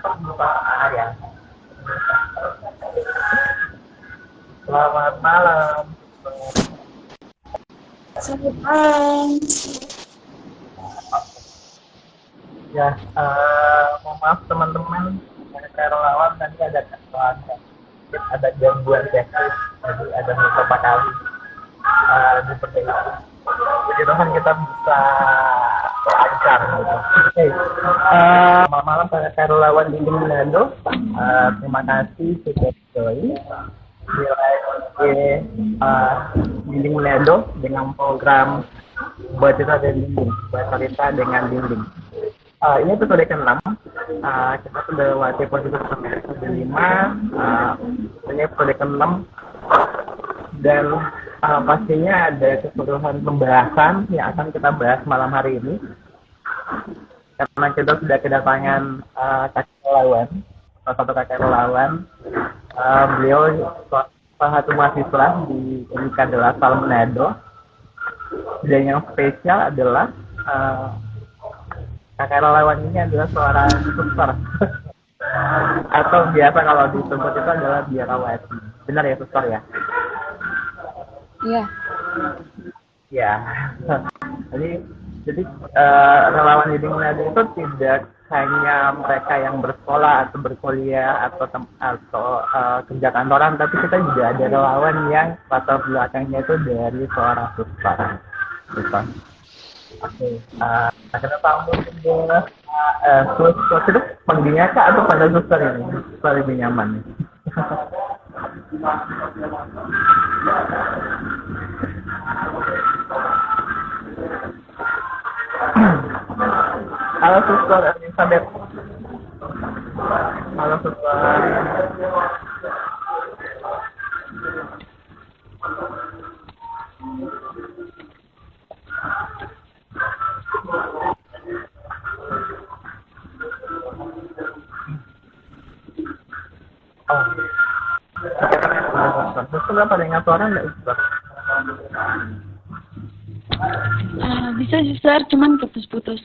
Ya. Selamat malam. Selamat malam. Ya, mohon maaf teman-teman, saya relawan nanti ada kesalahan, ada gangguan teknis, jadi ada beberapa kali diperbaiki. Puji Tuhan kita bisa lancar gitu. Oke, selamat malam para relawan di Manado. Terima kasih sudah join di live di Manado dengan program Bercerita dan Dinding, Bercerita dengan Dinding. Ini episode ke-6. Kita sudah lewati episode 5. Ini episode ke-6 dan pastinya ada keseluruhan pembahasan yang akan kita bahas malam hari ini. Karena kita sudah kedatangan kakek relawan, salah satu kakek relawan. Beliau salah satu mahasiswa di Unika de la Salle Manado. Dan yang spesial adalah kakek relawan ini adalah seorang suster atau biasa kalau disebut itu adalah biarawati. Benar ya suster ya? Iya. Ya. Jadi relawan di Manado itu tidak hanya mereka yang bersekolah atau berkuliah atau kerja kantoran, tapi kita juga ada relawan yang latar belakangnya itu dari seorang suster. Gitu. Oke, kita sambut ke suster itu panggilnya kak atau pada suster ini supaya lebih nyaman. Halo suster Elizabeth. Halo suster. Suster apa dengar suara nggak suster? Bisa suster, cuman putus-putus.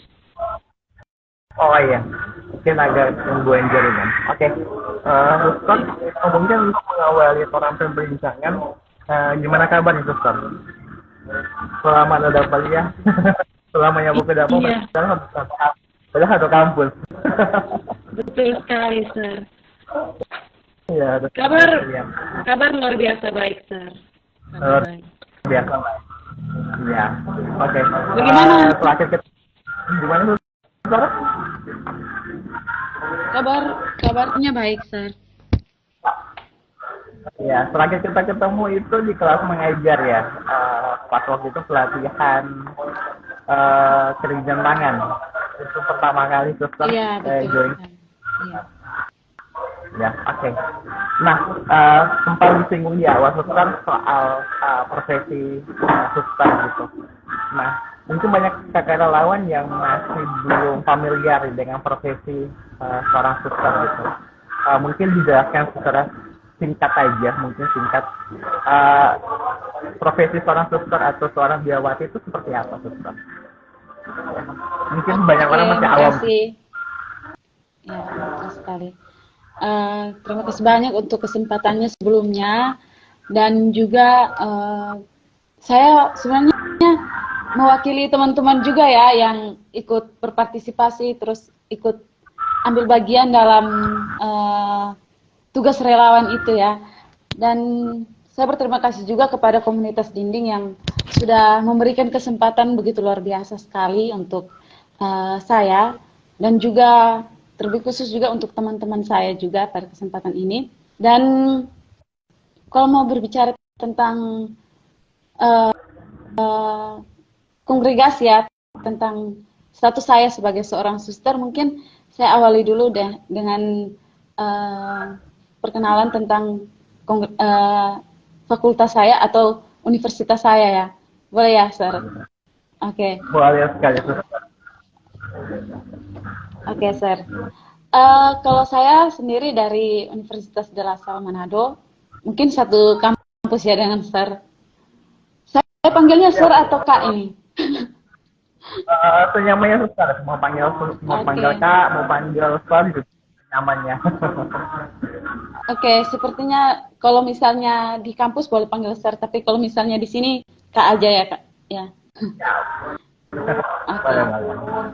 Oh iya, mungkin agak gangguan jaringan. Oke, suster, mungkin untuk mengawali orang perbincangan, gimana kabarnya suster? Selama ada kuliah, selama nyambung ke dapur, Iya. padahal satu kampus. Betul sekali, Sir. Iya. Kabar luar biasa baik, Sir. Kabar baik. Biasa lah. Iya. Oke. Bagaimana? Terakhir kita gimana suster? Kabarnya baik, Sir. Ya, terakhir kita ketemu itu di kelas mengajar ya. Pas waktu itu pelatihan kerjaan tangan. Itu pertama kali suster join. Iya. Ya, oke. Nah, sempat disinggung di awal suster soal profesi suster gitu. Nah, mungkin banyak kakak relawan yang masih belum familiar dengan profesi seorang suster gitu. Mungkin dijelaskan secara singkat aja, profesi seorang suster atau seorang biawati itu seperti apa suster? Mungkin banyak orang masih awam. Ya, terima kasih sekali. Terima kasih banyak untuk kesempatannya sebelumnya, dan juga saya sebenarnya mewakili teman-teman juga ya yang ikut berpartisipasi, terus ikut ambil bagian dalam tugas relawan itu ya. Dan saya berterima kasih juga kepada komunitas Dinding yang sudah memberikan kesempatan begitu luar biasa sekali untuk saya, dan juga terlebih khusus juga untuk teman-teman saya juga pada kesempatan ini. Dan kalau mau berbicara tentang kongregasi ya, tentang status saya sebagai seorang suster, mungkin saya awali dulu deh dengan perkenalan tentang fakultas saya atau universitas saya ya. Boleh ya, Sir? Oke. Boleh sekali, suster. Oke, Sir. Kalau saya sendiri dari Universitas de la Salle Manado, mungkin satu kampus ya dengan Sir. Saya panggilnya Sir atau Kak ini? Senyamannya suster, mau panggil Kak, mau panggil Sir gitu. nyamannya. Oke, sepertinya kalau misalnya di kampus boleh panggil Sir, tapi kalau misalnya di sini Kak aja ya, Kak. Ya. Oke.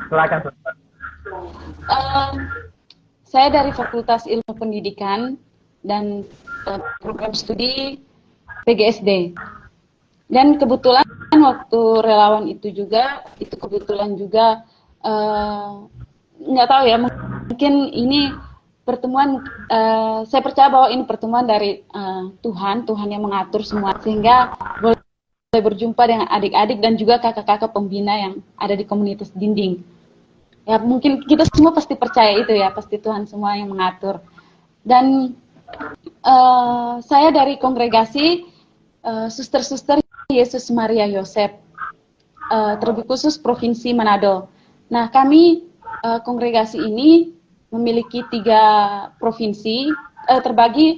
Silakan. Em, saya dari Fakultas Ilmu Pendidikan dan program studi PGSD. Dan kebetulan waktu relawan itu kebetulan juga nggak tahu ya, mungkin ini pertemuan, saya percaya bahwa ini pertemuan dari Tuhan yang mengatur semua, sehingga boleh berjumpa dengan adik-adik dan juga kakak-kakak pembina yang ada di komunitas dinding. Ya mungkin kita semua pasti percaya itu ya, pasti Tuhan semua yang mengatur. Dan saya dari kongregasi Suster-Suster Yesus Maria Yosef, terlebih khusus Provinsi Manado. Nah, kami kongregasi ini memiliki 3 provinsi, terbagi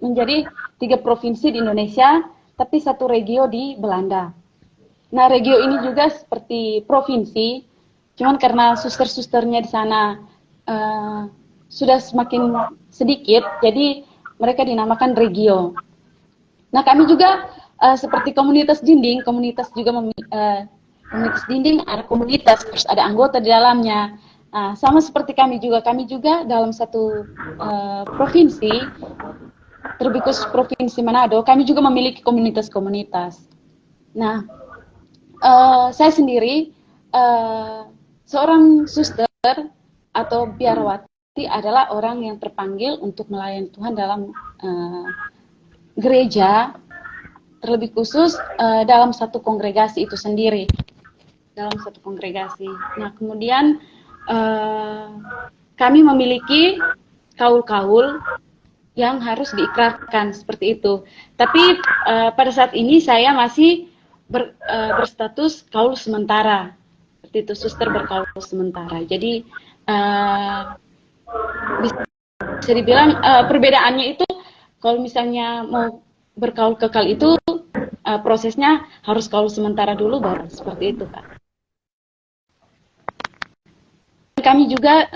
menjadi 3 provinsi di Indonesia, tapi 1 regio di Belanda. Nah, regio ini juga seperti provinsi, cuman karena suster-susternya di sana sudah semakin sedikit, jadi mereka dinamakan regio. Nah, kami juga seperti komunitas dinding, komunitas dinding ada komunitas, terus ada anggota di dalamnya. Nah, sama seperti kami juga dalam satu provinsi, terlebih khusus Provinsi Manado, kami juga memiliki komunitas-komunitas. Nah, saya sendiri seorang suster atau biarawati adalah orang yang terpanggil untuk melayani Tuhan dalam gereja, terlebih khusus dalam satu kongregasi itu sendiri, dalam satu kongregasi. Nah, kemudian kami memiliki kaul-kaul yang harus diikrarkan seperti itu. Tapi pada saat ini saya masih berstatus kaul sementara, seperti itu, suster berkaul sementara. Jadi bisa dibilang perbedaannya itu kalau misalnya mau berkaul kekal itu prosesnya harus kaul sementara dulu baru seperti itu, Kak. Kami juga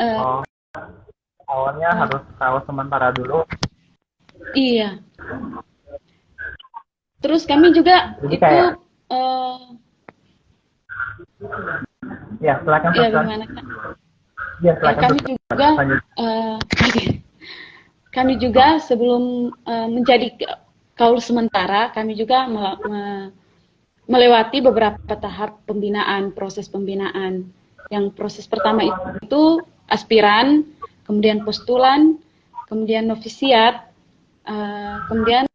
awalnya harus kaul sementara dulu. Iya. Terus kami juga jadi itu kayak, ya silakan. ya gimana, Kak? Ya, silakan. Kami juga kami juga sebelum menjadi kaul sementara, kami juga melewati beberapa tahap pembinaan, proses pembinaan. Yang proses pertama itu aspiran, kemudian postulan, kemudian novisiat, kemudian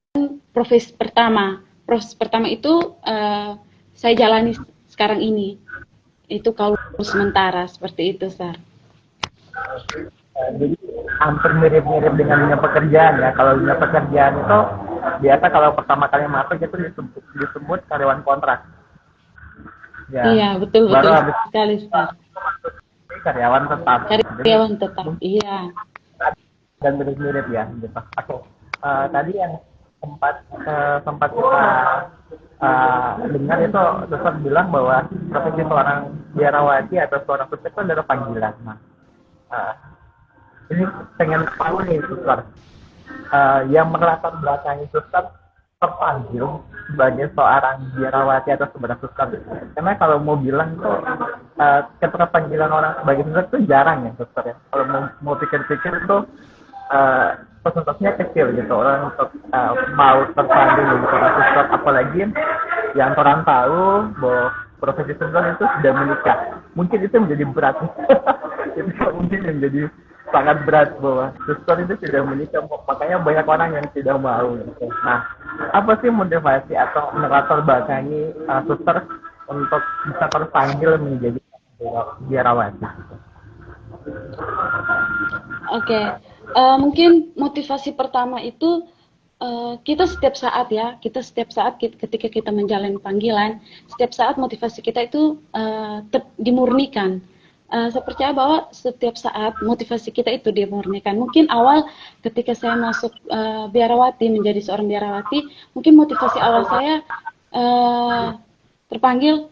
proses pertama. Proses pertama itu saya jalani sekarang ini. Itu kaul sementara, seperti itu, Sar. Jadi hampir mirip-mirip dengan dunia pekerjaan ya. Kalau dunia pekerjaan itu biasa kalau pertama kali masuk itu disebut karyawan kontrak. Ya. Iya, betul sekali, Sar. Karyawan tetap. Karyawan tetap, iya. Dan mirip-mirip ya, gitu. Oke. Tadi yang sempat kita dengar itu Suster bilang bahwa profesi seorang biarawati atau seorang suster itu adalah panggilan. Nah, ini pengen tahu nih Suster, yang melatar belakangi Suster terpanggil sebagai seorang biarawati atau seorang suster. Karena kalau mau bilang tuh keterpanggilan orang sebagai suster itu jarang ya Suster ya. Kalau mau pikir-pikir tuh persentasenya kecil gitu orang untuk mau terpanggil jadi seorang suster, apalagi yang orang tahu bahwa profesi suster itu sudah menikah. Mungkin itu menjadi berat. Itu mungkin menjadi sangat berat bahwa suster itu sudah menikah, makanya banyak orang yang tidak mau gitu. Nah, apa sih motivasi atau melatar belakangi suster untuk bisa terpanggil menjadi biarawati? Oke. Mungkin motivasi pertama itu kita setiap saat ketika kita menjalani panggilan, setiap saat motivasi kita itu dimurnikan. Saya percaya bahwa setiap saat motivasi kita itu dimurnikan. Mungkin awal ketika saya masuk biarawati, menjadi seorang biarawati, mungkin motivasi awal saya terpanggil,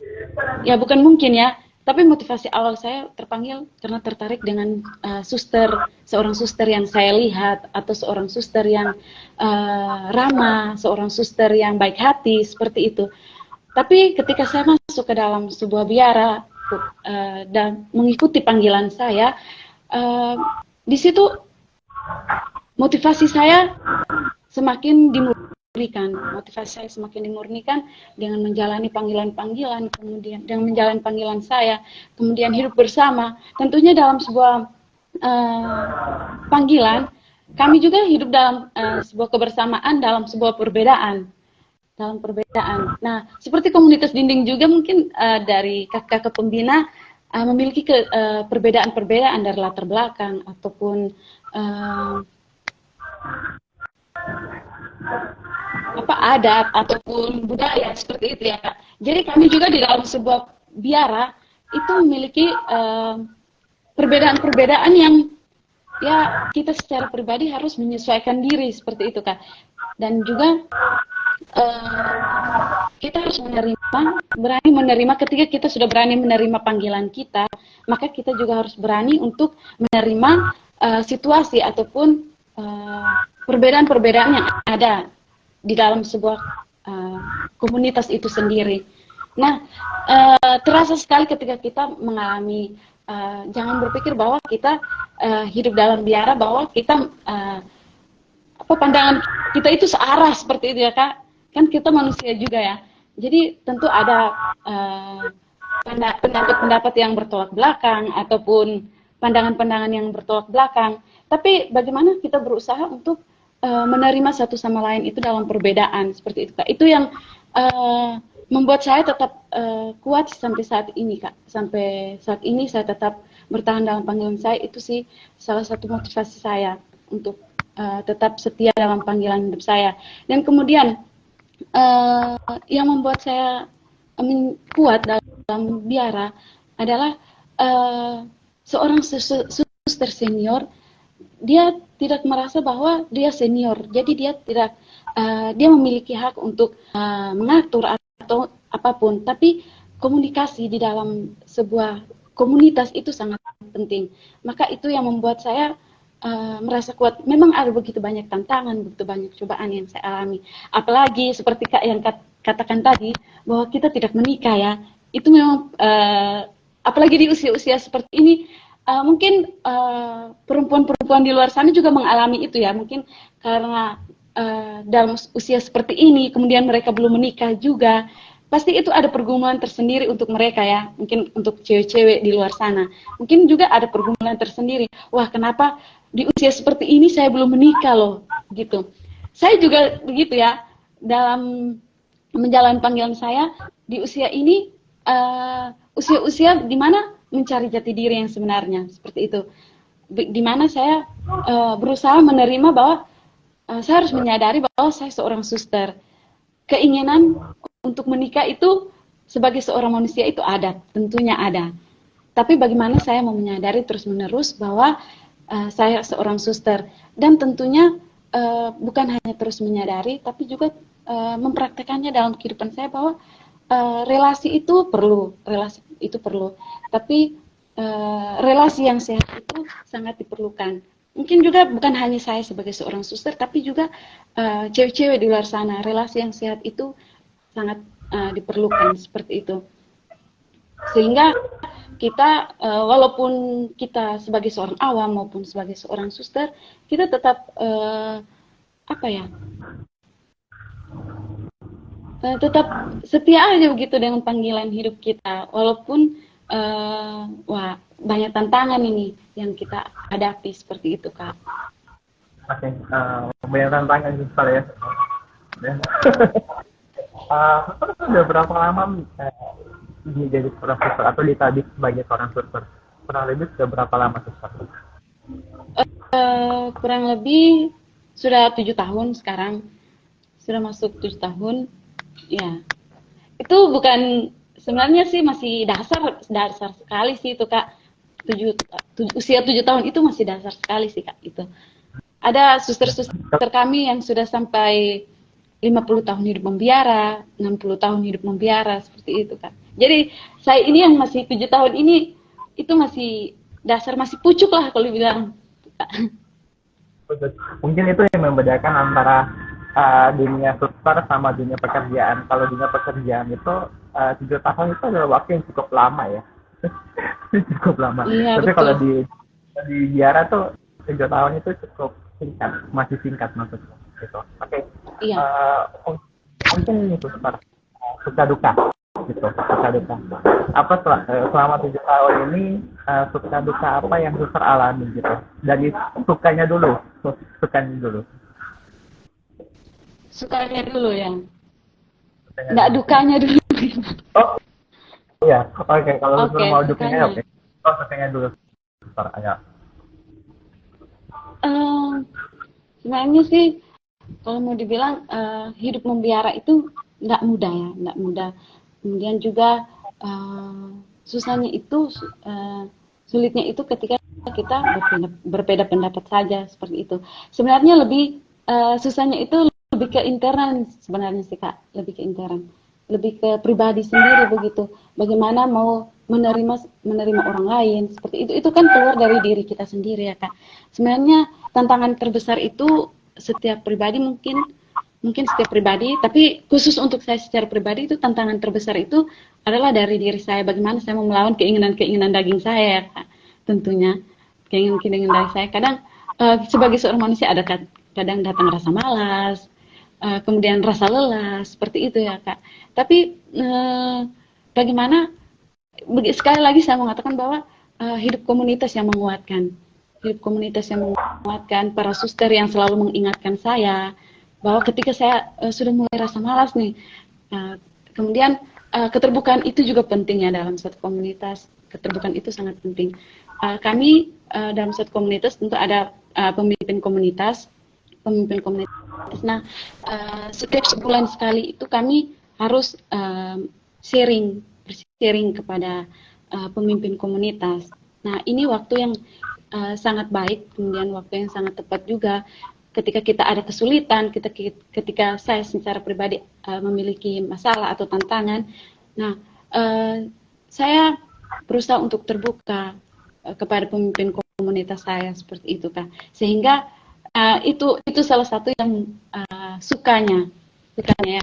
ya bukan mungkin ya, Tapi motivasi awal saya terpanggil karena tertarik dengan seorang suster yang saya lihat, atau seorang suster yang ramah, seorang suster yang baik hati, seperti itu. Tapi ketika saya masuk ke dalam sebuah biara dan mengikuti panggilan saya, di situ motivasi saya semakin dimurnikan, dengan menjalani panggilan-panggilan, kemudian dengan menjalani panggilan saya, kemudian hidup bersama. Tentunya dalam sebuah panggilan, kami juga hidup dalam sebuah kebersamaan, dalam sebuah perbedaan. Nah, seperti komunitas dinding juga mungkin dari kakak-kakak pembina memiliki perbedaan-perbedaan dari latar belakang ataupun adat ataupun budaya, seperti itu ya Kak. Jadi kami juga di dalam sebuah biara itu memiliki perbedaan-perbedaan yang ya kita secara pribadi harus menyesuaikan diri, seperti itu Kak. Dan juga kita harus berani menerima. Ketika kita sudah berani menerima panggilan kita, maka kita juga harus berani untuk menerima situasi ataupun perbedaan-perbedaan yang ada di dalam sebuah komunitas itu sendiri. Nah, terasa sekali ketika kita mengalami, jangan berpikir bahwa kita hidup dalam biara, bahwa kita pandangan kita itu searah seperti itu ya Kak. Kan kita manusia juga ya. Jadi tentu ada pendapat-pendapat yang bertolak belakang ataupun pandangan-pandangan yang bertolak belakang. Tapi bagaimana kita berusaha untuk menerima satu sama lain itu dalam perbedaan, seperti itu Kak. Itu yang membuat saya tetap kuat sampai saat ini Kak. Sampai saat ini saya tetap bertahan dalam panggilan saya. Itu sih salah satu motivasi saya untuk tetap setia dalam panggilan hidup saya. Dan kemudian yang membuat saya kuat dalam biara adalah seorang suster senior. Dia tidak merasa bahwa dia senior, jadi dia tidak dia memiliki hak untuk mengatur atau apapun. Tapi komunikasi di dalam sebuah komunitas itu sangat penting. Maka itu yang membuat saya merasa kuat. Memang ada begitu banyak tantangan, begitu banyak cobaan yang saya alami. Apalagi seperti Kak yang katakan tadi, bahwa kita tidak menikah ya. Itu memang, apalagi di usia-usia seperti ini, mungkin perempuan-perempuan di luar sana juga mengalami itu ya. Mungkin karena dalam usia seperti ini, kemudian mereka belum menikah juga. Pasti itu ada pergumulan tersendiri untuk mereka ya. Mungkin untuk cewek-cewek di luar sana. Mungkin juga ada pergumulan tersendiri. Wah, kenapa di usia seperti ini saya belum menikah loh, gitu. Saya juga begitu ya, dalam menjalani panggilan saya di usia ini, usia-usia di mana mencari jati diri yang sebenarnya, seperti itu. Di mana saya berusaha menerima bahwa saya harus menyadari bahwa saya seorang suster. Keinginan untuk menikah itu sebagai seorang manusia itu ada, tentunya ada. Tapi bagaimana saya mau menyadari terus-menerus bahwa saya seorang suster, dan tentunya bukan hanya terus menyadari, tapi juga mempraktekannya dalam kehidupan saya bahwa relasi itu perlu, tapi relasi yang sehat itu sangat diperlukan. Mungkin juga bukan hanya saya sebagai seorang suster, tapi juga cewek-cewek di luar sana, relasi yang sehat itu sangat diperlukan, seperti itu. Sehingga kita, walaupun kita sebagai seorang awam maupun sebagai seorang suster, kita tetap tetap setia aja begitu dengan panggilan hidup kita, walaupun wah, banyak tantangan ini yang kita hadapi, seperti itu Kak. Oke, banyak tantangan juga ya. Sudah berapa lama jadi seorang suster atau ditabis sebagai seorang suster? Kurang lebih sudah berapa lama suster? Kurang lebih sudah 7 tahun sekarang. Sudah masuk 7 tahun. Ya. Itu bukan, sebenarnya sih masih dasar sekali sih itu Kak. Usia 7 tahun itu masih dasar sekali sih Kak itu. Ada suster-suster kami yang sudah sampai 50 tahun hidup membiara, 60 tahun hidup membiara, seperti itu Kak. Jadi saya ini yang masih 7 tahun ini, itu masih dasar masih pucuk lah kalau bilang. Mungkin itu yang membedakan antara dunia suster sama dunia pekerjaan. Kalau dunia pekerjaan itu 7 tahun itu adalah waktu yang cukup lama ya. Cukup lama. Iya, Tapi kalau betul. di biara tuh 7 tahun itu cukup singkat, masih singkat maksudnya. Gitu. Oke. Iya. Mungkin ini suster suka duka gitu, suka duka. Apa selama 7 tahun ini suka duka apa yang suster alami gitu? Dari sukanya dulu, sukanya dulu. Sukanya dulu yang. Sukanya Enggak dulu. dukanya dulu. Oh iya, oke. Kalau suster Oke, mau dukanya sukanya. oke. Oh sukanya dulu, suster. Ayo. Eh, Sebenarnya sih kalau mau dibilang hidup membiara itu enggak mudah ya, enggak mudah. Kemudian juga susahnya itu sulitnya itu ketika kita berbeda pendapat saja seperti itu. Sebenarnya lebih susahnya itu lebih ke internal sebenarnya sih Kak, lebih ke internal, lebih ke pribadi sendiri begitu. Bagaimana mau menerima orang lain seperti itu kan keluar dari diri kita sendiri ya Kak. Sebenarnya tantangan terbesar itu setiap pribadi mungkin setiap pribadi, tapi khusus untuk saya secara pribadi itu tantangan terbesar itu adalah dari diri saya. Bagaimana saya mau melawan keinginan-keinginan daging saya, Kak. Tentunya keinginan-keinginan dari saya. Kadang sebagai seorang manusia ada kadang datang rasa malas, kemudian rasa lelah, seperti itu ya, Kak. Tapi bagaimana sekali lagi saya mengatakan bahwa hidup komunitas yang menguatkan. Hidup komunitas yang menguatkan, para suster yang selalu mengingatkan saya bahwa ketika saya sudah mulai rasa malas nih, kemudian keterbukaan itu juga penting ya dalam satu komunitas. Keterbukaan itu sangat penting. Kami dalam satu komunitas tentu ada pemimpin komunitas. Nah, setiap sebulan sekali itu kami harus sharing kepada pemimpin komunitas. Nah, ini waktu yang sangat baik, kemudian waktu yang sangat tepat juga ketika kita ada kesulitan, ketika saya secara pribadi memiliki masalah atau tantangan. Nah, saya berusaha untuk terbuka kepada pemimpin komunitas saya seperti itu kan, sehingga itu salah satu yang sukanya ya.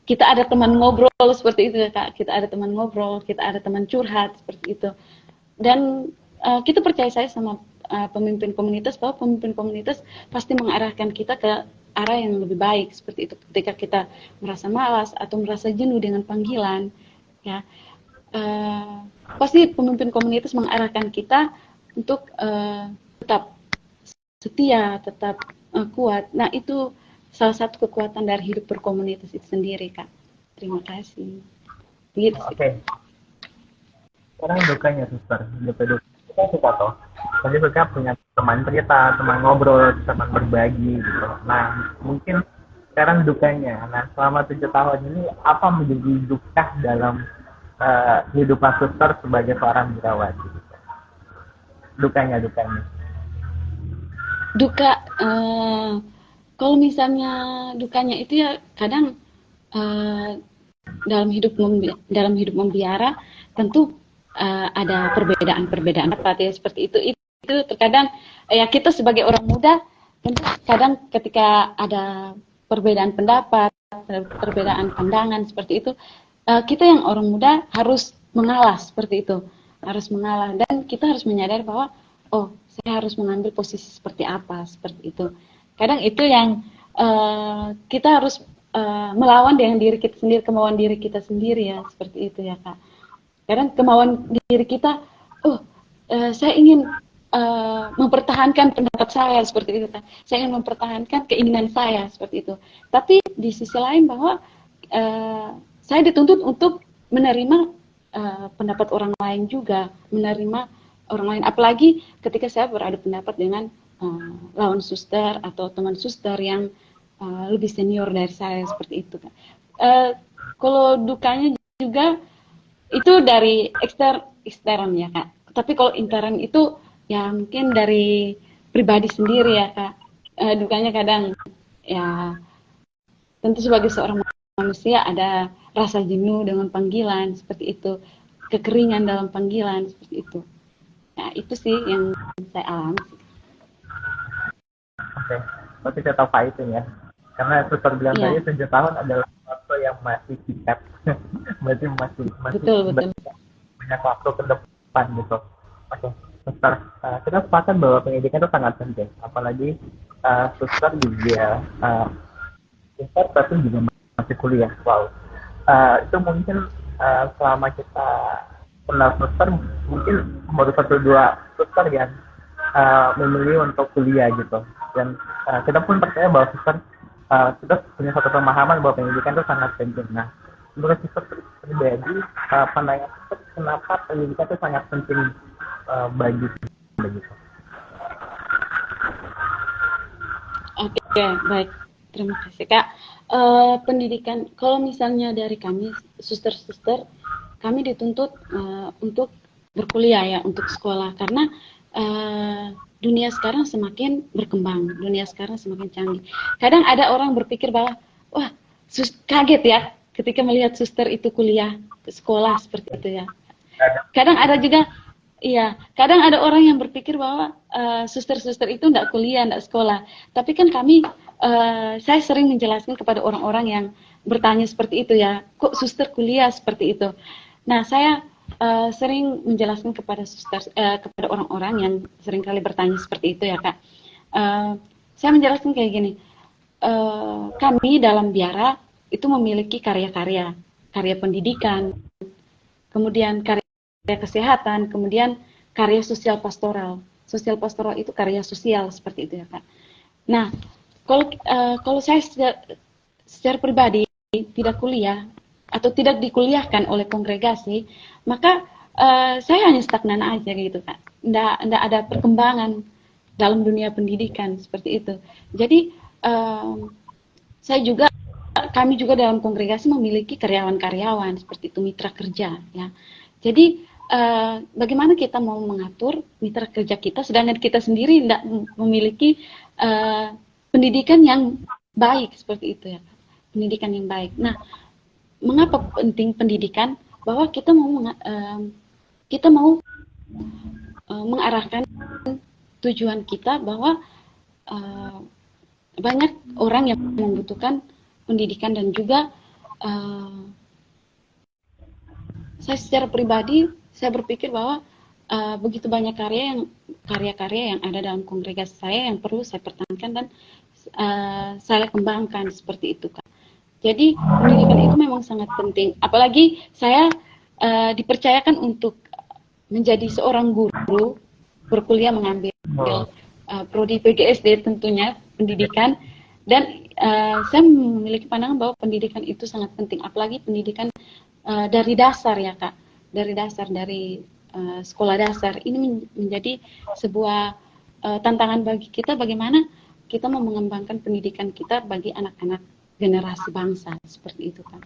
Kita ada teman ngobrol seperti itu ya Kak, kita ada teman ngobrol, kita ada teman curhat seperti itu. Dan kita percaya saya sama pemimpin komunitas bahwa pemimpin komunitas pasti mengarahkan kita ke arah yang lebih baik seperti itu. Ketika kita merasa malas atau merasa jenuh dengan panggilan, ya pasti pemimpin komunitas mengarahkan kita untuk tetap setia, tetap kuat. Nah itu salah satu kekuatan dari hidup berkomunitas itu sendiri Kak. Terima kasih. Begitu sih. Oke. Sekarang dukanya suster, duka kita suka toh. Jadi suka punya teman cerita, teman ngobrol, teman berbagi gitu. Nah mungkin sekarang dukanya. Nah selama 7 tahun ini apa menjadi duka dalam kehidupan suster sebagai seorang birawat? Gitu. Dukanya. Duka kalau misalnya dukanya itu ya kadang dalam hidup membiara tentu ada perbedaan pendapat ya seperti itu terkadang ya kita sebagai orang muda tentu kadang ketika ada perbedaan pendapat, perbedaan pandangan seperti itu kita yang orang muda harus mengalah seperti itu, harus mengalah dan kita harus menyadari bahwa oh saya harus mengambil posisi seperti apa seperti itu. Kadang itu yang kita harus melawan dengan diri kita sendiri, kemauan diri kita sendiri ya seperti itu ya Kak. Kadang kemauan diri kita, saya ingin mempertahankan pendapat saya seperti itu Kak. Saya ingin mempertahankan keinginan saya seperti itu. Tapi di sisi lain bahwa saya dituntut untuk menerima pendapat orang lain juga, menerima orang lain. Apalagi ketika saya beradu pendapat dengan lawan suster atau teman suster yang lebih senior dari saya seperti itu kan. Kalau dukanya juga itu dari ekstern ya Kak. Tapi kalau intern itu ya mungkin dari pribadi sendiri ya Kak. Dukanya kadang ya tentu sebagai seorang manusia ada rasa jenuh dengan panggilan seperti itu, kekeringan dalam panggilan seperti itu. Nah, itu sih yang saya alami. Oke, berarti saya tahu Pak itu ya. Karena suster bilang tadi Iya, 7 tahun adalah waktu yang masih singkat. Berarti masih betul betul. banyak waktu ke depan gitu. Oke, suster, kita sepakat bahwa pendidikan itu sangat penting. Apalagi suster juga suster tapi juga masih kuliah. Wow. Itu mungkin selama kita kenal suster mungkin baru 1-2 suster yang memilih untuk kuliah gitu. Dan kita pun percaya bahwa suster kita punya satu pemahaman bahwa pendidikan itu sangat penting. Nah, menurut suster pribadi, pandangan suster kenapa pendidikan itu sangat penting bagi begitu? Oke, baik. Terima kasih, Kak. Pendidikan, kalau misalnya dari kami, suster-suster, kami dituntut untuk berkuliah ya, untuk sekolah. Karena dunia sekarang semakin berkembang, dunia sekarang semakin canggih. Kadang ada orang berpikir bahwa, wah, kaget ya, ketika melihat suster itu kuliah, ke sekolah seperti itu ya. Kadang ada juga, iya, kadang ada orang yang berpikir bahwa suster-suster itu enggak kuliah, enggak sekolah. Tapi kan kami, saya sering menjelaskan kepada orang-orang yang bertanya seperti itu ya, kok suster kuliah seperti itu. Nah, saya sering menjelaskan kepada suster, kepada orang-orang yang seringkali bertanya seperti itu ya, Kak. Saya menjelaskan kayak gini, kami dalam biara itu memiliki karya-karya, karya pendidikan, kemudian karya kesehatan, kemudian karya sosial pastoral. Sosial pastoral itu karya sosial seperti itu ya, Kak. Nah, kalau saya secara pribadi tidak kuliah atau tidak dikuliahkan oleh kongregasi, maka saya hanya stagnan aja gitu, Kak. Nggak ada perkembangan dalam dunia pendidikan seperti itu. Jadi kami juga dalam kongregasi memiliki karyawan-karyawan seperti itu, mitra kerja ya. Jadi bagaimana kita mau mengatur mitra kerja kita sedangkan kita sendiri tidak memiliki pendidikan yang baik seperti itu ya, pendidikan yang baik. Nah, mengapa penting pendidikan? Bahwa kita mau mengarahkan tujuan kita bahwa banyak orang yang membutuhkan pendidikan dan juga saya secara pribadi saya berpikir bahwa begitu banyak karya-karya yang ada dalam kongregasi saya yang perlu saya pertahankan dan saya kembangkan seperti itu, Kak. Jadi pendidikan itu memang sangat penting. Apalagi saya dipercayakan untuk menjadi seorang guru, berkuliah mengambil prodi PGSD tentunya pendidikan, dan saya memiliki pandangan bahwa pendidikan itu sangat penting. Apalagi pendidikan dari dasar ya, Kak, dari sekolah dasar. Ini menjadi sebuah tantangan bagi kita bagaimana kita mau mengembangkan pendidikan kita bagi anak-anak generasi bangsa seperti itu, kan.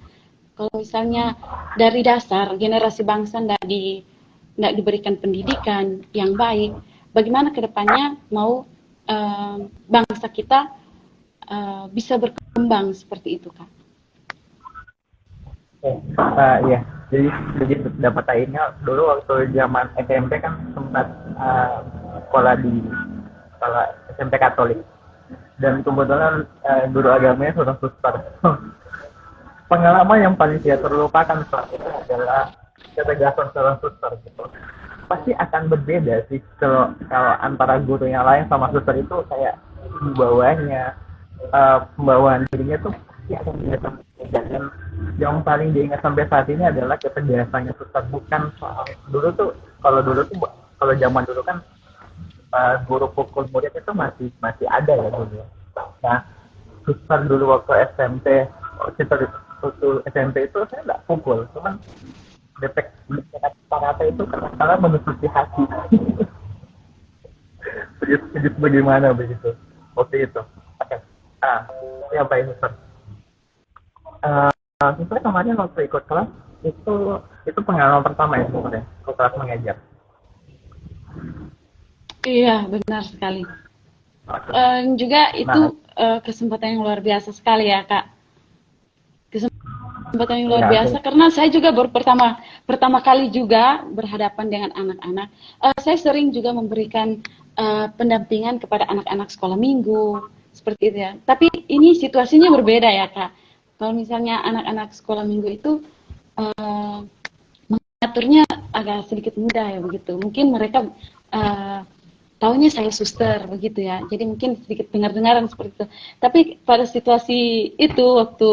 Kalau misalnya dari dasar generasi bangsa tidak diberikan pendidikan yang baik, bagaimana kedepannya mau bangsa kita bisa berkembang seperti itu, Kak? Iya, jadi dapat tainnya dulu waktu zaman SMP kan sempat sekolah di sekolah SMP Katolik dan kebetulan guru agamanya seorang suster. Pengalaman yang paling tidak terlupakan saat itu adalah ketegasan seorang suster gitu. Pasti akan berbeda sih kalau antara guru yang lain sama suster itu kayak pembawaan dirinya tuh pasti akan beda. Dan yang paling diingat sampai saat ini adalah ketegasannya suster. Bukan soal kalau zaman dulu kan guru pukul murid itu masih ada ya dulu. Nah, suster dulu waktu SMP itu saya nggak pukul, cuman detek kata-kata itu karena menusuk di hati. Sejut bagaimana begitu waktu itu. Oke. Ya baik suster. Sebenarnya kemarin waktu ikut kelas itu pengalaman pertama ya sebenarnya ikut kelas mengajar. Iya, benar sekali. Juga itu kesempatan yang luar biasa sekali ya, Kak. kesempatan yang luar Ya, biasa karena saya juga baru pertama kali juga berhadapan dengan anak-anak. Saya sering juga memberikan pendampingan kepada anak-anak sekolah minggu seperti itu ya. Tapi ini situasinya berbeda ya Kak. Kalau misalnya anak-anak sekolah minggu itu mengaturnya agak sedikit mudah ya begitu. Mungkin mereka taunya saya suster begitu ya. Jadi mungkin sedikit dengar-dengaran seperti itu. Tapi pada situasi itu waktu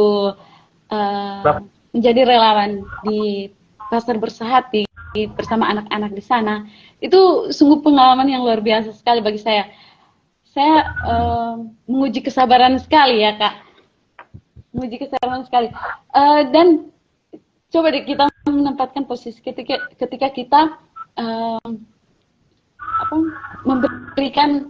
menjadi relawan di Pasar Bersahati bersama anak-anak di sana, itu sungguh pengalaman yang luar biasa sekali bagi saya. Saya menguji kesabaran sekali ya Kak, menguji kesabaran sekali. Dan coba deh kita menempatkan posisi ketika kita memberikan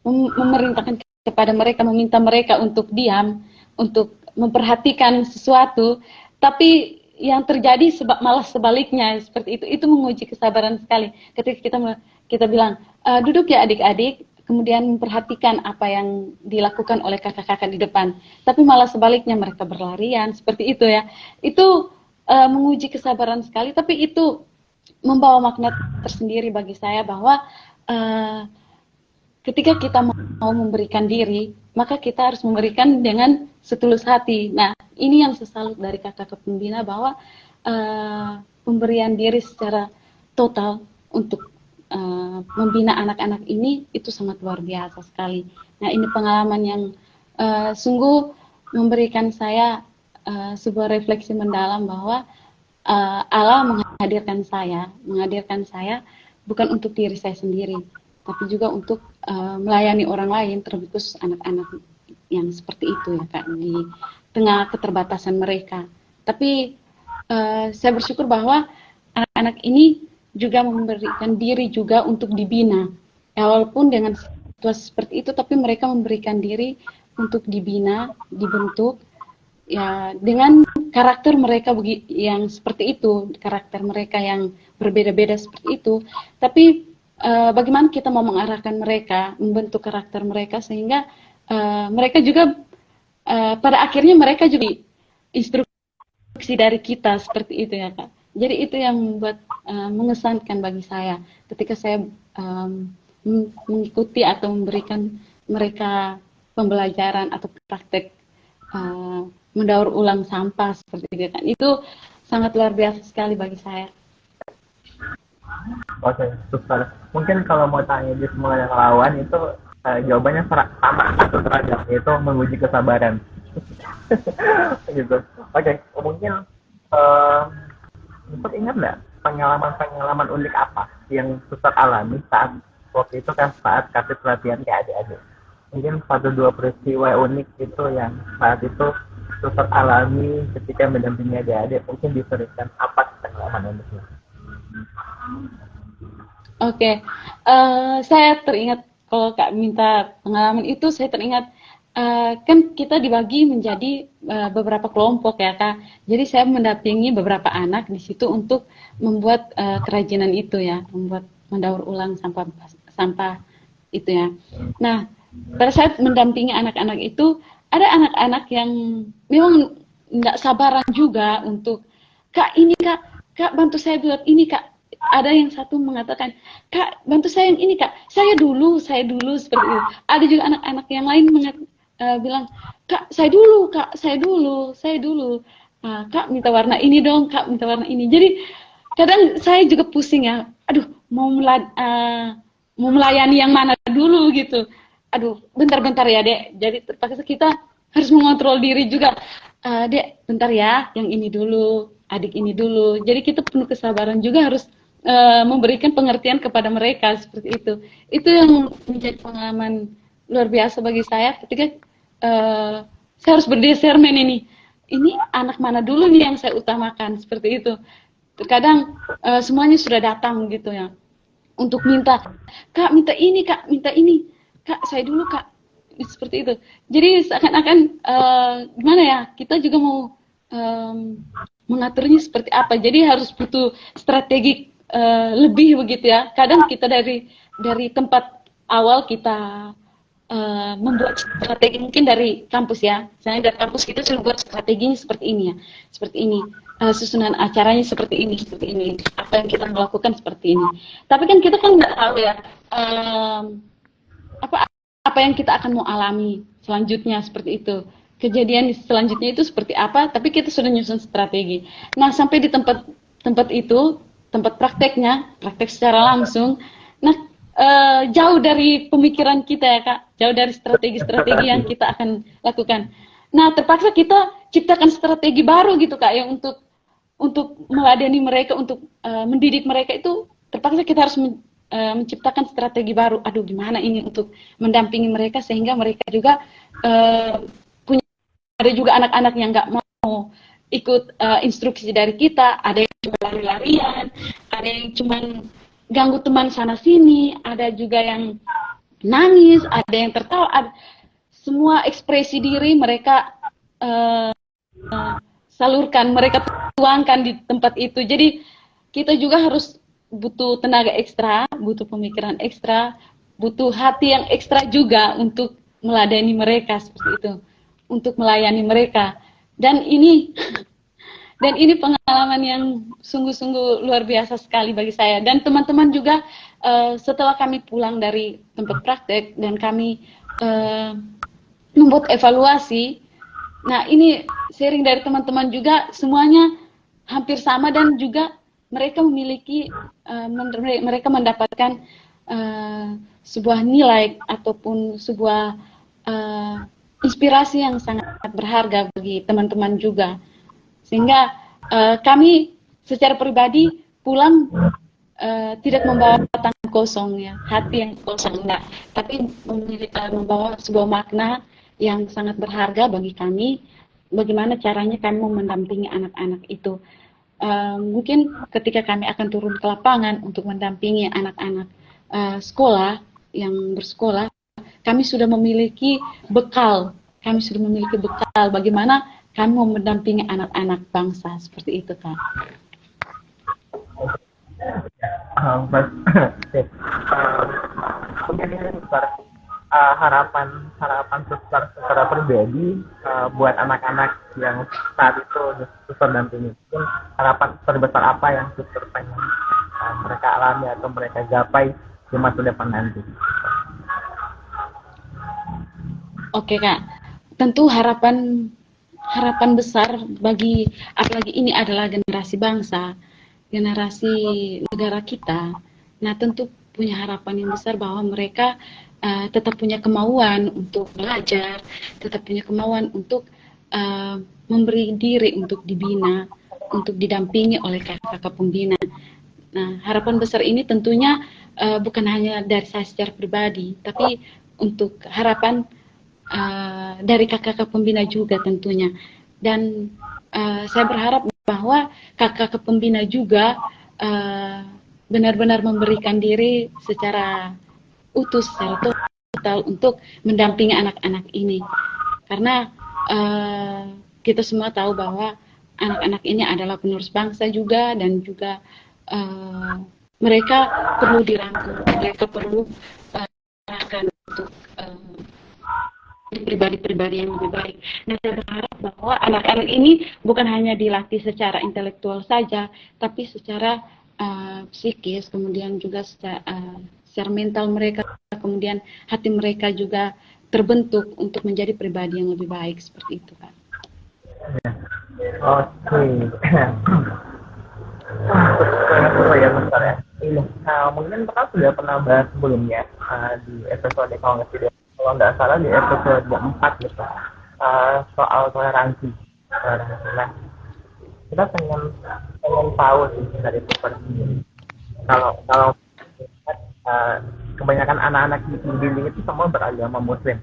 memerintahkan kepada mereka, meminta mereka untuk diam, untuk memperhatikan sesuatu, tapi yang terjadi malah sebaliknya seperti itu menguji kesabaran sekali. Ketika kita bilang duduk ya adik-adik, kemudian memperhatikan apa yang dilakukan oleh kakak-kakak di depan, tapi malah sebaliknya mereka berlarian seperti itu ya. Itu menguji kesabaran sekali, tapi itu membawa makna tersendiri bagi saya bahwa ketika kita mau memberikan diri, maka kita harus memberikan dengan setulus hati. Nah, ini yang saya salut dari kakak pembina bahwa pemberian diri secara total untuk membina anak-anak ini itu sangat luar biasa sekali. Nah, ini pengalaman yang sungguh memberikan saya sebuah refleksi mendalam bahwa Allah menghadirkan saya bukan untuk diri saya sendiri, tapi juga untuk melayani orang lain, terkhusus anak-anak yang seperti itu ya Kak, di tengah keterbatasan mereka. Tapi saya bersyukur bahwa anak-anak ini juga memberikan diri juga untuk dibina. Ya, walaupun dengan situasi seperti itu, tapi mereka memberikan diri untuk dibina, dibentuk, ya dengan karakter mereka yang seperti itu, karakter mereka yang berbeda-beda seperti itu. Tapi bagaimana kita mau mengarahkan mereka, membentuk karakter mereka sehingga mereka juga pada akhirnya mereka juga instruksi dari kita seperti itu ya Kak. Jadi itu yang membuat mengesankan bagi saya ketika saya mengikuti atau memberikan mereka pembelajaran atau praktek mendaur ulang sampah seperti itu kan. Itu sangat luar biasa sekali bagi saya. Oke, super. Mungkin kalau mau tanya di semua yang lawan itu jawabannya sama atau seragam, yaitu menguji kesabaran. Gitu. Oke, mungkin Suster ingat nggak pengalaman unik apa yang Suster alami saat waktu itu kan saat kasih pelatihan ke adik-adik? Mungkin 1-2 peristiwa unik itu yang saat itu Suster alami ketika mendampingi adik-adik, mungkin diberikan apa pengalaman uniknya? Oke, saya teringat kalau Kak minta pengalaman itu, saya teringat kan kita dibagi menjadi beberapa kelompok ya Kak. Jadi saya mendampingi beberapa anak di situ untuk membuat kerajinan itu ya, membuat mendaur ulang sampah itu ya. Nah, pada saat mendampingi anak-anak itu, ada anak-anak yang memang nggak sabaran juga untuk Kak ini Kak bantu saya buat ini Kak. Ada yang satu mengatakan, Kak bantu saya yang ini Kak, saya dulu seperti itu. Ada juga anak-anak yang lain bilang, Kak saya dulu, Kak minta warna ini dong, Kak minta warna ini. Jadi kadang saya juga pusing ya, aduh mau melayani yang mana dulu gitu. Aduh bentar-bentar ya Dek, jadi terpaksa kita harus mengontrol diri juga. Dek bentar ya, yang ini dulu, adik ini dulu. Jadi kita penuh kesabaran juga harus memberikan pengertian kepada mereka seperti itu. Itu yang menjadi pengalaman luar biasa bagi saya ketika saya harus berdisernmen ini. Ini anak mana dulu nih yang saya utamakan seperti itu. Terkadang semuanya sudah datang gitu ya untuk minta, Kak minta ini, Kak minta ini, Kak saya dulu Kak, seperti itu. Jadi seakan-akan gimana ya, kita juga mau mengaturnya seperti apa. Jadi harus butuh strategi lebih begitu ya. Kadang kita dari tempat awal kita membuat strategi mungkin dari kampus ya. Misalnya dari kampus kita sudah buat strateginya seperti ini ya, seperti ini. Susunan acaranya seperti ini. Apa yang kita melakukan seperti ini. Tapi kan kita kan nggak tahu ya apa yang kita akan mau alami selanjutnya seperti itu. Kejadian selanjutnya itu seperti apa, tapi kita sudah nyusun strategi. Nah, sampai di tempat itu, tempat praktek secara langsung. Nah, jauh dari pemikiran kita ya Kak, jauh dari strategi-strategi yang kita akan lakukan. Nah, terpaksa kita ciptakan strategi baru gitu Kak, yang untuk meladeni mereka, untuk mendidik mereka itu terpaksa kita harus menciptakan strategi baru. Aduh, gimana ini untuk mendampingi mereka sehingga mereka juga ada juga anak-anak yang nggak mau ikut instruksi dari kita, ada yang cuma lari-larian, ada yang cuma ganggu teman sana sini, ada juga yang nangis, ada yang tertawa, semua ekspresi diri mereka salurkan, mereka tuangkan di tempat itu. Jadi kita juga harus butuh tenaga ekstra, butuh pemikiran ekstra, butuh hati yang ekstra juga untuk meladeni mereka seperti itu, untuk melayani mereka. Dan ini pengalaman yang sungguh-sungguh luar biasa sekali bagi saya. Dan teman-teman juga setelah kami pulang dari tempat praktek dan kami membuat evaluasi. Nah, ini sharing dari teman-teman juga, semuanya hampir sama dan juga mereka memiliki, mereka mendapatkan sebuah nilai ataupun sebuah inspirasi yang sangat berharga bagi teman-teman juga. Sehingga kami secara pribadi pulang tidak membawa tangan kosong ya, hati yang kosong enggak, tapi membawa sebuah makna yang sangat berharga bagi kami. Bagaimana caranya kami mau mendampingi anak-anak itu. Mungkin ketika kami akan turun ke lapangan untuk mendampingi anak-anak sekolah yang bersekolah, kami sudah memiliki bekal. Bagaimana kami mau mendampingi anak-anak bangsa seperti itu, Kak. Harapan secara pribadi buat anak-anak yang saat itu suster dampingi, mungkin harapan terbesar apa yang suster pengen mereka alami atau mereka gapai di masa depan nanti? Oke Kak, tentu harapan besar bagi, apalagi ini adalah generasi bangsa, generasi negara kita. Nah, tentu punya harapan yang besar bahwa mereka tetap punya kemauan untuk belajar, tetap punya kemauan untuk memberi diri untuk dibina, untuk didampingi oleh kakak-kakak pembina. Nah, harapan besar ini tentunya bukan hanya dari saya secara pribadi, tapi untuk harapan dari kakak-kakak pembina juga tentunya. Dan saya berharap bahwa kakak-kakak pembina juga benar-benar memberikan diri secara utuh, secara total untuk mendampingi anak-anak ini. Karena kita semua tahu bahwa anak-anak ini adalah penerus bangsa juga, dan juga mereka perlu dirangkul, mereka perlu untuk pribadi-pribadi yang lebih baik. Nah, saya berharap bahwa anak-anak ini bukan hanya dilatih secara intelektual saja, tapi secara psikis, kemudian juga secara mental mereka, kemudian hati mereka juga terbentuk untuk menjadi pribadi yang lebih baik seperti itu, Kak. Oke. Terus ya bentar ya. Ini mungkin Pak sudah pernah bahas sebelumnya di episode kalau nggak salah di episode 4 gitu, soal toleransi. Nah, kita pengen tahu sih dari sendiri. Kalau kebanyakan anak-anak di bimbing itu semua beragama Muslim,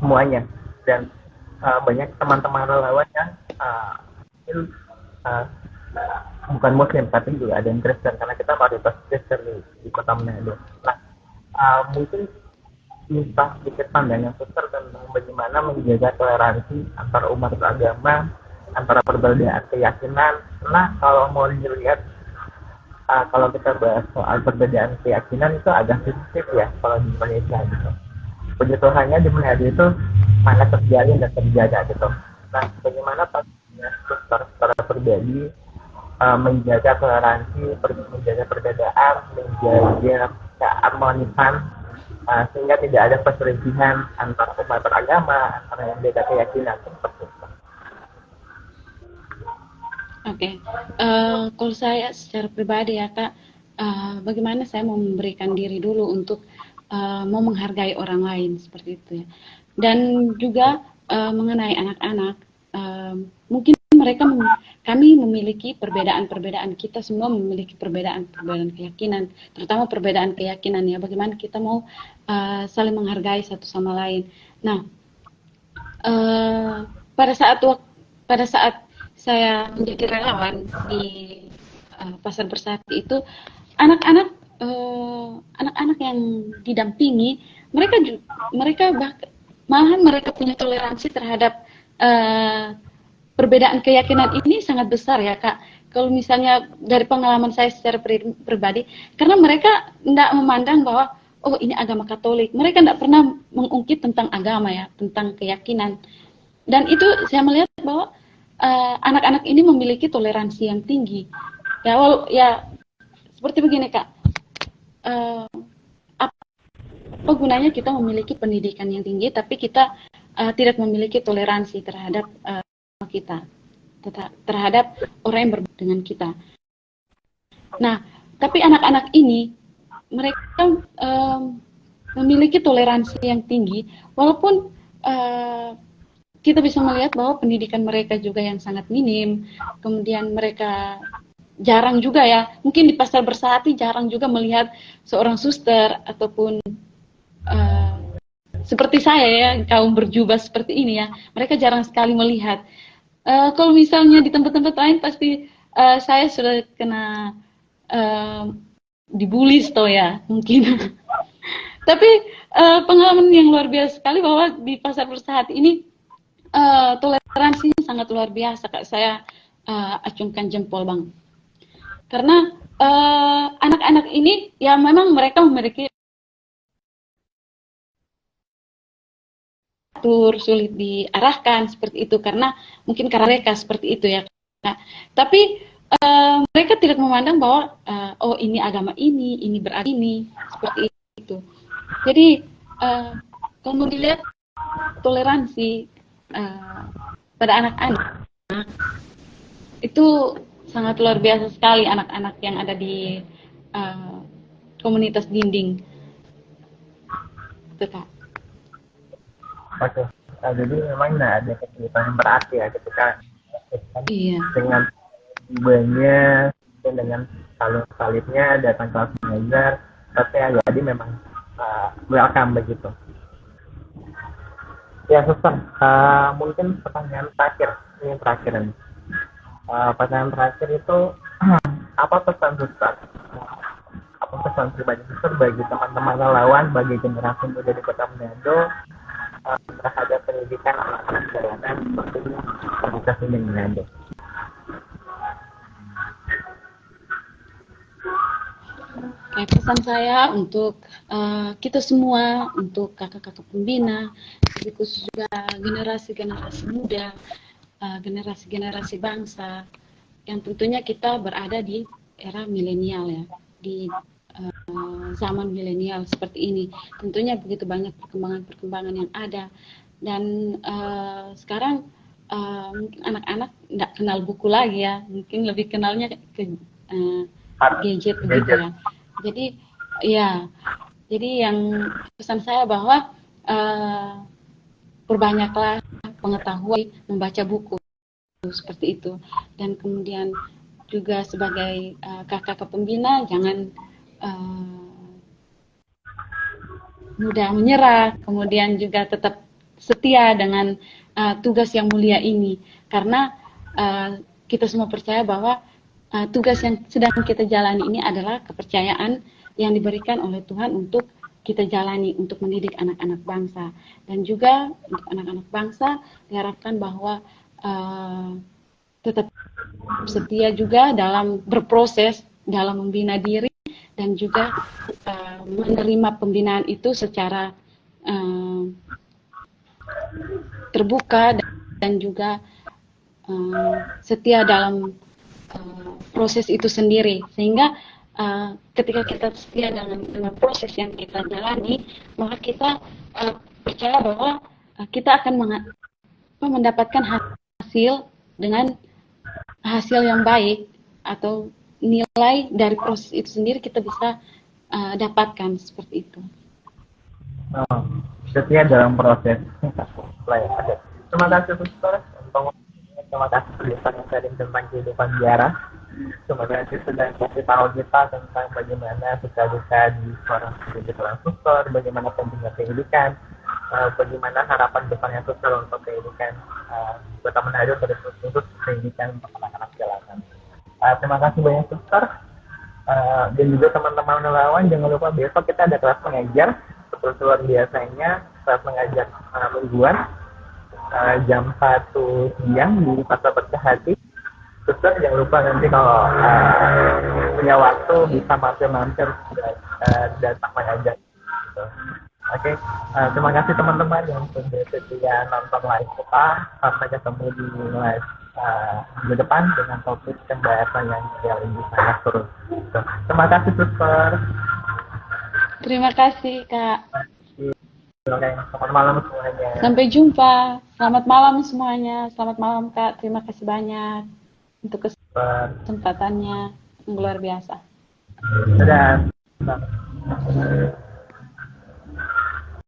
semuanya, dan banyak teman-teman relawan yang bukan Muslim tapi juga ada yang Kristen, karena kita mayoritas Kristen di kota Manado. Nah, mungkin bisa sedikit pandangan suster tentang bagaimana menjaga toleransi antar umat beragama, antara perbedaan keyakinan. Nah, kalau mau dilihat, kalau kita bahas soal perbedaan keyakinan itu agak sensitif ya kalau di Indonesia gitu. puji Tuhannya di Manado itu sangat terjalin dan terjaga gitu. Nah, bagaimana Pak secara pribadi menjaga toleransi, menjaga perbedaan, menjaga keharmonisan, sehingga tidak ada perselisihan antara umat beragama, antara yang beda keyakinan seperti itu. Oke, kalau saya secara pribadi ya Kak, bagaimana saya mau memberikan diri dulu untuk mau menghargai orang lain seperti itu ya. Dan juga mengenai anak-anak, mungkin kami memiliki perbedaan-perbedaan, kita semua memiliki perbedaan-perbedaan keyakinan, terutama perbedaan keyakinan ya. Bagaimana kita mau saling menghargai satu sama lain. Nah, pada saat saya menjadi relawan di Pasar Bersati itu, anak-anak yang didampingi, malahan mereka punya toleransi terhadap perbedaan keyakinan ini sangat besar ya Kak. Kalau misalnya dari pengalaman saya secara pribadi, karena mereka tidak memandang bahwa oh ini agama Katolik, mereka tidak pernah mengungkit tentang agama ya, tentang keyakinan. Dan itu saya melihat bahwa anak-anak ini memiliki toleransi yang tinggi. Ya seperti begini Kak. Apa gunanya kita memiliki pendidikan yang tinggi, tapi kita tidak memiliki toleransi terhadap kita, terhadap orang yang berbeda dengan kita. Nah, tapi anak-anak ini mereka memiliki toleransi yang tinggi, walaupun kita bisa melihat bahwa pendidikan mereka juga yang sangat minim, kemudian mereka jarang juga ya, mungkin di Pasar Bersati jarang juga melihat seorang suster ataupun seperti saya ya, kaum berjubah seperti ini ya, mereka jarang sekali melihat. Kalau misalnya di tempat-tempat lain pasti saya sudah kena dibully toh ya mungkin. Tapi pengalaman yang luar biasa sekali bahwa di Pasar Bersati ini toleransinya sangat luar biasa Kak. Saya acungkan jempol Bang. Karena anak-anak ini ya memang mereka memiliki sulit diarahkan seperti itu karena mungkin karena mereka seperti itu ya. Nah, tapi mereka tidak memandang bahwa oh ini agama ini beragama ini seperti itu. Jadi kalau dilihat toleransi pada anak-anak itu sangat luar biasa sekali, anak-anak yang ada di komunitas dinding itu Kak. Oke, jadi memang ada kesulitan yang berarti ya ketika dengan ibunya dengan salib-salibnya datang ke mengajar, tapi jadi memang welcome begitu. Ya Suster, mungkin pertanyaan terakhir nih. Pertanyaan terakhir itu apa pesan Suster? Apa pesan pribadi Suster bagi teman-teman relawan, bagi generasi muda di Kota Manado terhadap pendidikan anak-anak jalanan seperti komunitas ini Manado? Pesan saya untuk kita semua, untuk kakak-kakak pembina, khusus juga generasi-generasi muda, generasi-generasi bangsa, yang tentunya kita berada di era milenial ya, di zaman milenial seperti ini. Tentunya begitu banyak perkembangan-perkembangan yang ada, dan sekarang mungkin anak-anak tidak kenal buku lagi ya, mungkin lebih kenalnya ke gadget begitu ya. Jadi yang pesan saya bahwa perbanyaklah pengetahuan, membaca buku seperti itu, dan kemudian juga sebagai kakak pembina jangan mudah menyerah, kemudian juga tetap setia dengan tugas yang mulia ini, karena kita semua percaya bahwa tugas yang sedang kita jalani ini adalah kepercayaan yang diberikan oleh Tuhan untuk kita jalani, untuk mendidik anak-anak bangsa. Dan juga untuk anak-anak bangsa diharapkan bahwa tetap setia juga dalam berproses, dalam membina diri, dan juga menerima pembinaan itu secara eh, terbuka dan juga setia dalam proses itu sendiri, sehingga ketika kita setia dengan proses yang kita jalani, maka kita percaya bahwa kita akan mendapatkan hasil dengan hasil yang baik, atau nilai dari proses itu sendiri kita bisa dapatkan seperti itu. Oh, setia dalam proses. Terima kasih Suster, terima kasih penjelasan yang tadi tentang kehidupan ziarah. Terima kasih sudah kasih tahu kita tentang bagaimana suka-duka di seorang Suster, bagaimana pentingnya pendidikan, bagaimana harapan depannya Suster untuk pendidikan Kota Manado, terus untuk pendidikan untuk anak-anak jalanan. Terima kasih banyak Suster, dan juga teman-teman relawan. Jangan lupa besok kita ada kelas mengajar seperti luar biasanya, kelas mengajar mingguan jam 1 siang di Pasar Berkehati. Suster jangan lupa nanti kalau punya waktu bisa mampir-mampir datang mengajar. Gitu. Oke, terima kasih teman-teman yang sudah setia nonton live kita. Sampai ketemu di live di depan dengan topik pembahasan yang lebih sangat seru. Terima kasih Suster. Terima kasih Kak. Oke, selamat malam semuanya. Sampai jumpa. Selamat malam semuanya. Selamat malam Kak. Terima kasih banyak untuk kesempatannya yang luar biasa. Dadah.